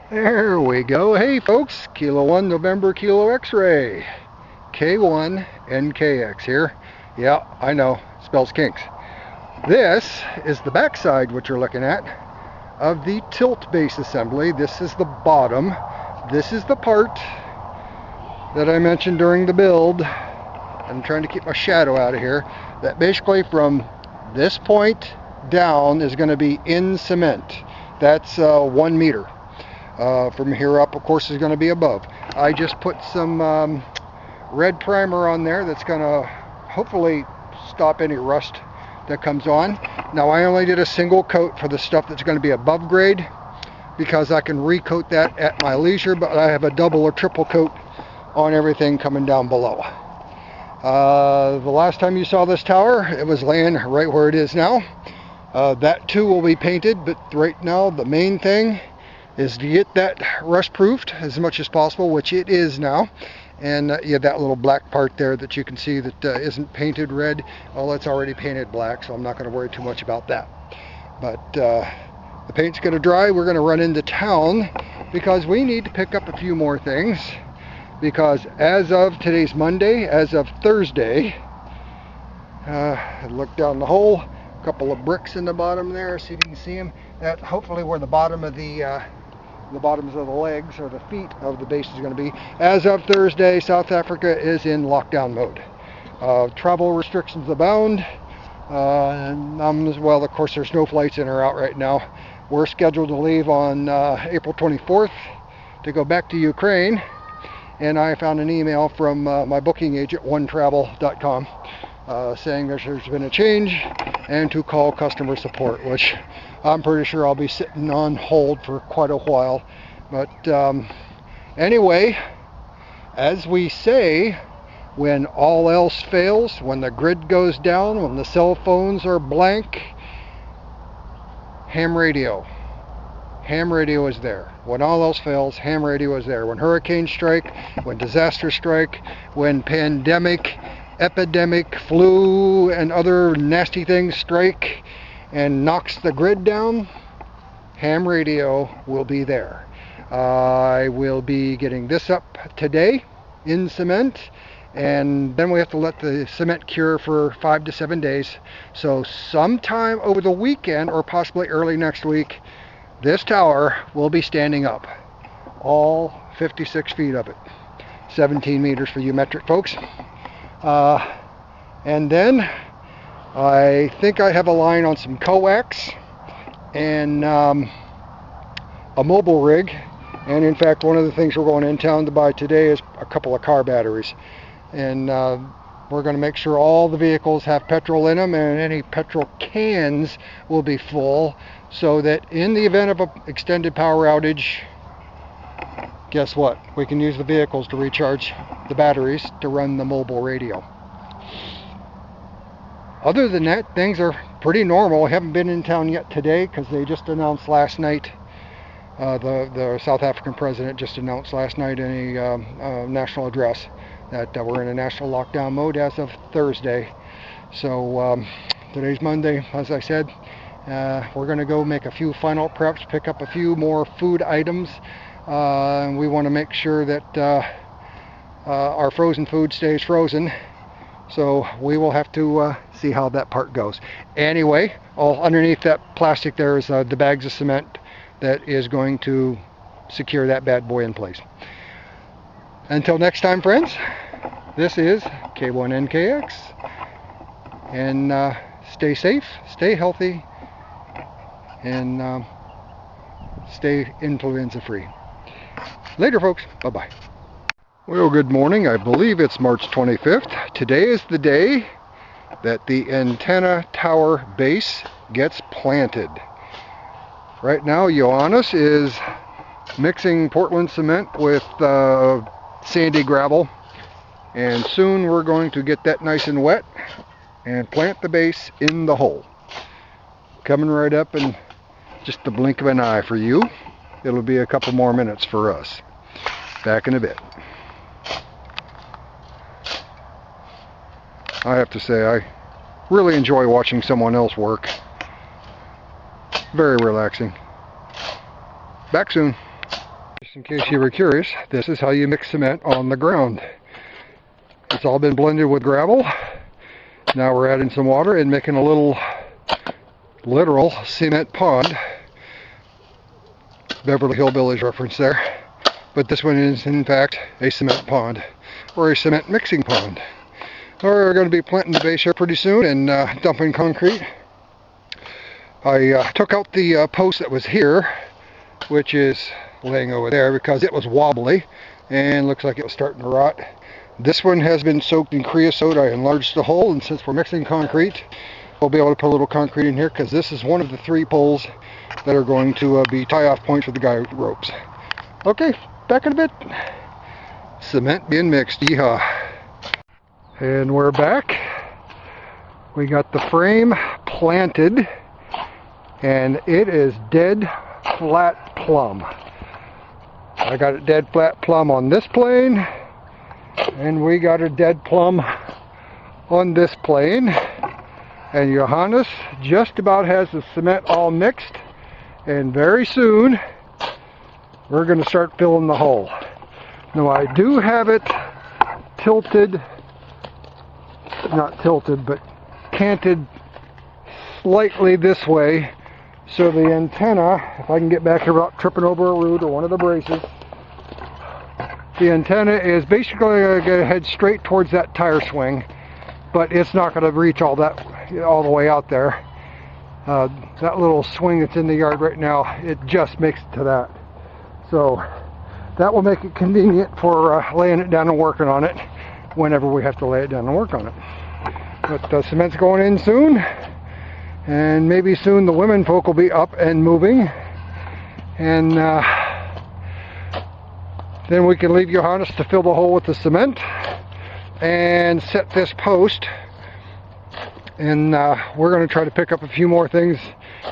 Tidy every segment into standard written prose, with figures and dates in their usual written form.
There we go. Hey folks, Kilo 1 November Kilo X-ray. K1 NKX here. Yeah, I know, spells kinks. This is the backside, what you're looking at, of the tilt base assembly. This is the bottom. This is the part that I mentioned during the build. I'm trying to keep my shadow out of here. That basically from this point down is going to be in cement. That's 1 meter. From here up, of course, is going to be above. I just put some red primer on there that's going to hopefully stop any rust that comes on. Now, I only did a single coat for the stuff that's going to be above grade because I can recoat that at my leisure, but I have a double or triple coat on everything coming down below. The last time you saw this tower, it was laying right where it is now. That too will be painted, but right now the main thing is to get that rust proofed as much as possible, which it is now. And you have that little black part there that you can see that isn't painted red. Well, it's already painted black, so I'm not going to worry too much about that. But the paint's going to dry. We're going to run into town because we need to pick up a few more things. Because as of today's Monday, as of Thursday, look down the hole, a couple of bricks in the bottom there, see if you can see them. That hopefully where the bottom of the bottoms of the legs or the feet of the base is going to be. As of Thursday, South Africa is in lockdown mode. Travel restrictions abound. As well, of course, there's no flights in or out right now. We're scheduled to leave on April 24th to go back to Ukraine. And I found an email from my booking agent, onetravel.com, saying there's been a change and to call customer support, which I'm pretty sure I'll be sitting on hold for quite a while. But anyway, as we say, when all else fails, when the grid goes down, when the cell phones are blank, ham radio. Ham radio is there. When all else fails, ham radio is there. When hurricanes strike, when disasters strike, when pandemic, epidemic, flu, and other nasty things strike and knocks the grid down, ham radio will be there. I will be getting this up today in cement, and then we have to let the cement cure for 5 to 7 days. So sometime over the weekend or possibly early next week, this tower will be standing up, all 56 feet of it, 17 meters for you metric folks. And then I think I have a line on some coax and a mobile rig. And in fact, one of the things we're going in town to buy today is a couple of car batteries. And we're going to make sure all the vehicles have petrol in them, and any petrol cans will be full, so that in the event of an extended power outage, guess what? We can use the vehicles to recharge the batteries to run the mobile radio. Other than that, things are pretty normal. I haven't been in town yet today because they just announced last night, the South African president just announced last night in a national address that we're in a national lockdown mode as of Thursday. So today's Monday, as I said. We're going to go make a few final preps, pick up a few more food items. We want to make sure that our frozen food stays frozen. So we will have to see how that part goes. Anyway, all underneath that plastic there is the bags of cement that is going to secure that bad boy in place. Until next time, friends, this is K1NKX. And stay safe, stay healthy, and stay influenza free. Later, folks. Bye-bye. Well, good morning. I believe it's March 25th. Today is the day that the antenna tower base gets planted. Right now, Johannes is mixing Portland cement with sandy gravel, and soon we're going to get that nice and wet and plant the base in the hole. Coming right up in just the blink of an eye for you. It'll be a couple more minutes for us. Back in a bit. I have to say, I really enjoy watching someone else work. Very relaxing. Back soon. Just in case you were curious, this is how you mix cement on the ground. It's all been blended with gravel. Now we're adding some water and making a little literal cement pond. Beverly Hillbillies reference there. But this one is in fact a cement pond, or a cement mixing pond. We're going to be planting the base here pretty soon and dumping concrete. I took out the post that was here, which is laying over there because it was wobbly and looks like it was starting to rot. This one has been soaked in creosote. I enlarged the hole, and since we're mixing concrete, we'll be able to put a little concrete in here because this is one of the 3 poles that are going to be tie-off points for the guy ropes. Okay, back in a bit. Cement being mixed, yeehaw. And we're back. We got the frame planted, and it is dead flat plumb. I got it dead flat plumb on this plane, and we got it dead plumb on this plane. And Johannes just about has the cement all mixed, and very soon we're going to start filling the hole. Now I do have it tilted, not tilted, but canted slightly this way, so the antenna, if I can get back here without tripping over a root or one of the braces, the antenna is basically going to head straight towards that tire swing, but it's not going to reach all the way out there. That little swing that's in the yard right now, it just makes it to that. So that will make it convenient for laying it down and working on it whenever we have to lay it down and work on it. But the cement's going in soon, and maybe soon the women folk will be up and moving, and then we can leave Johannes to fill the hole with the cement and set this post. And we're going to try to pick up a few more things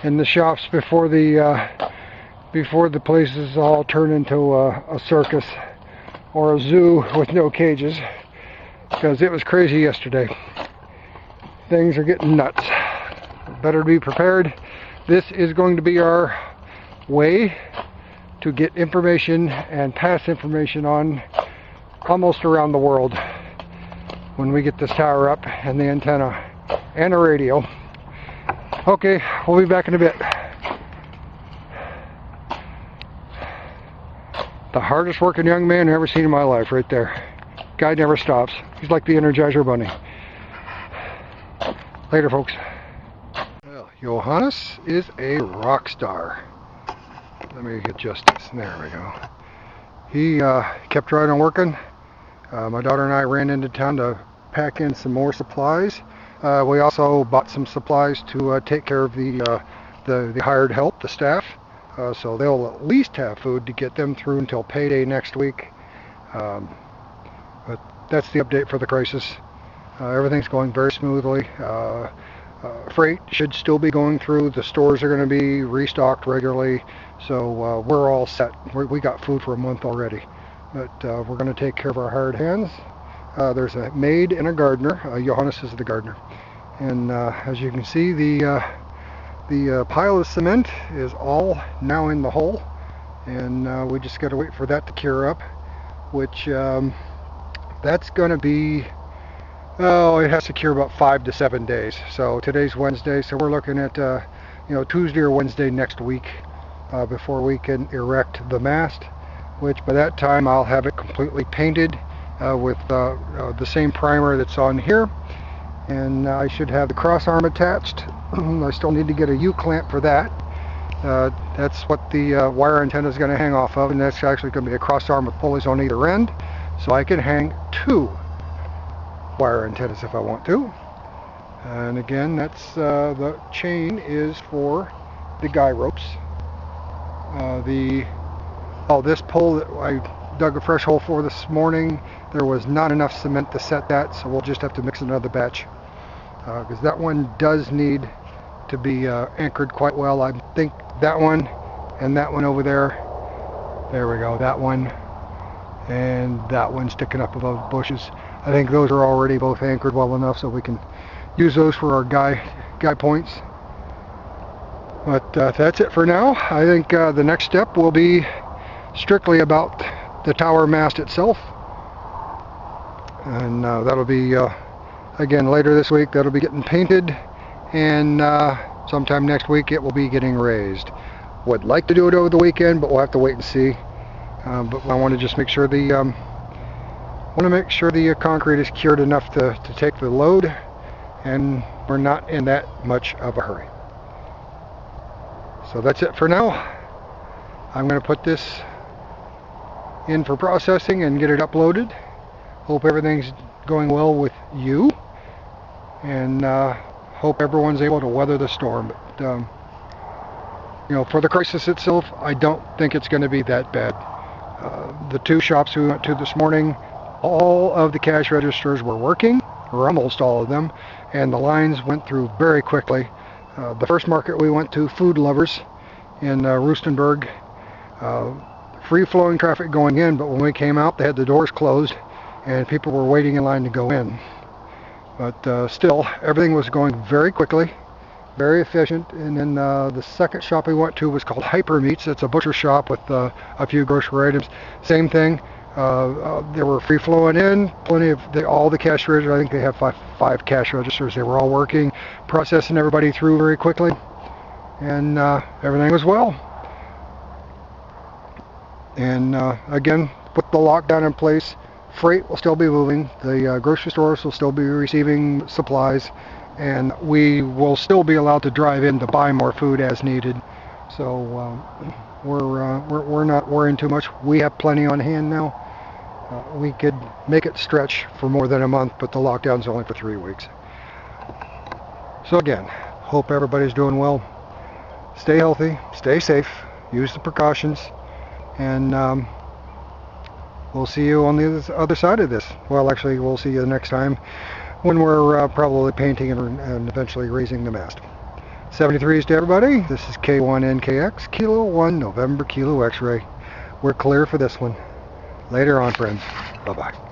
in the shops before the places all turn into a circus or a zoo with no cages, because it was crazy yesterday. Things are getting nuts. Better be prepared. This is going to be our way to get information and pass information on almost around the world when we get this tower up and the antenna and a radio. Okay, we'll be back in a bit. The hardest working young man I've ever seen in my life right there. Guy never stops. He's like the Energizer Bunny. Later, folks. Well, Johannes is a rock star. Let me adjust this. There we go. He kept right on working. My daughter and I ran into town to pack in some more supplies. We also bought some supplies to take care of the hired help, the staff. So they'll at least have food to get them through until payday next week. But that's the update for the crisis. Everything's going very smoothly. Freight should still be going through. The stores are going to be restocked regularly. So we're all set. We got food for a month already. But we're going to take care of our hired hands. There's a maid and a gardener. Johannes is the gardener. And as you can see, the pile of cement is all now in the hole, and we just got to wait for that to cure up, which that's going to be, it has to cure about 5 to 7 days. So today's Wednesday, so we're looking at Tuesday or Wednesday next week before we can erect the mast, which by that time I'll have it completely painted with the same primer that's on here. And I should have the cross arm attached. I still need to get a U-clamp for that. That's what the wire antenna is going to hang off of, and that's actually going to be a cross arm with pulleys on either end, so I can hang 2 wire antennas if I want to. And again, that's the chain is for the guy ropes. This pole that I dug a fresh hole for this morning, there was not enough cement to set that, so we'll just have to mix another batch, because that one does need to be anchored quite well. I think that one and that one over there, there we go, that one and that one sticking up above the bushes, I think those are already both anchored well enough so we can use those for our guy points. But that's it for now. I think the next step will be strictly about the tower mast itself. And that'll be, again, later this week, that'll be getting painted, and sometime next week it will be getting raised. Would like to do it over the weekend, but we'll have to wait and see. But I want to just make sure the concrete is cured enough to take the load, and we're not in that much of a hurry. So that's it for now. I'm going to put this in for processing and get it uploaded. Hope everything's going well with you, and hope everyone's able to weather the storm. But you know, for the crisis itself, I don't think it's going to be that bad. The two shops we went to this morning, all of the cash registers were working, or almost all of them, and the lines went through very quickly. The first market we went to, Food Lovers in Rustenburg, free-flowing traffic going in, but when we came out, they had the doors closed, and people were waiting in line to go in. But still, everything was going very quickly, very efficient. And then the second shop we went to was called Hyper Meats. It's a butcher shop with a few grocery items. Same thing. They were free flowing in, plenty of all the cash registers. I think they have five cash registers. They were all working, processing everybody through very quickly, and everything was well. And again, put the lockdown in place. Freight will still be moving. The grocery stores will still be receiving supplies, and we will still be allowed to drive in to buy more food as needed. So we're not worrying too much. We have plenty on hand now. We could make it stretch for more than a month, but the lockdown's only for 3 weeks. So again, hope everybody's doing well. Stay healthy, stay safe, use the precautions, and we'll see you on the other side of this. Well, actually, we'll see you next time when we're probably painting and eventually raising the mast. 73s to everybody. This is K1NKX, Kilo 1, November, Kilo X-ray. We're clear for this one. Later on, friends. Bye-bye.